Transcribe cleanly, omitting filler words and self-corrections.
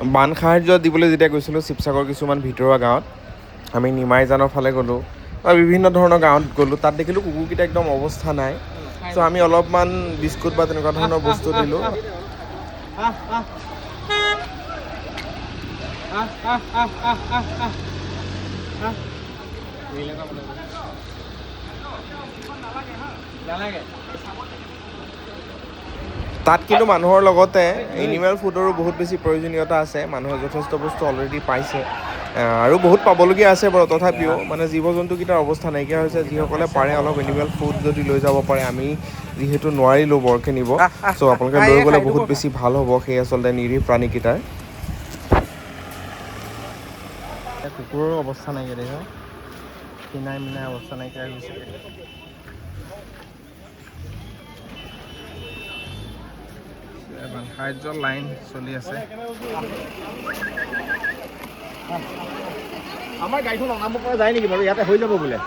বান সাহায্য দিবলৈ যেতিয়া গৈছিলোঁ শিৱসাগৰ কিছুমান ভিতৰুৱা গাঁৱত, আমি নিমাইজানৰ ফালে গ'লোঁ বা বিভিন্ন ধৰণৰ গাঁৱত গ'লোঁ, তাত দেখিলোঁ কুকুৰকেইটা একদম অৱস্থা নাই। চ' আমি অলপমান বিস্কুট বা তেনেকুৱা ধৰণৰ বস্তু দিলোঁ। তাত কিন্তু মানুহৰ লগতে এনিমেল ফুডৰো বহুত বেছি প্ৰয়োজনীয়তা আছে। মানুহে যথেষ্ট বস্তু অলৰেডি পাইছে আৰু বহুত পাবলগীয়া আছে বাৰু। তথাপিও মানে জীৱ জন্তুকেইটাৰ অৱস্থা নাইকিয়া হৈছে। যিসকলে পাৰে অলপ এনিমেল ফুড যদি লৈ যাব পাৰে, আমি যিহেতু নোৱাৰিলোঁ বৰকৈ নিব, চ' আপোনালোকে লৈ গ'লে বহুত বেছি ভাল হ'ব সেই আচলতে নিৰীহ প্ৰাণীকেইটাৰ। কুকুৰৰ অৱস্থা নাইকিয়া দেখা, খিনাই মিনাই অৱস্থা নাইকিয়া হৈ গৈছে। সাহায্য লাইন চলি আছে। আমাৰ গাড়ীখন অনাব পৰা যায় নেকি বাৰু? ইয়াতে হৈ যাব বোলে।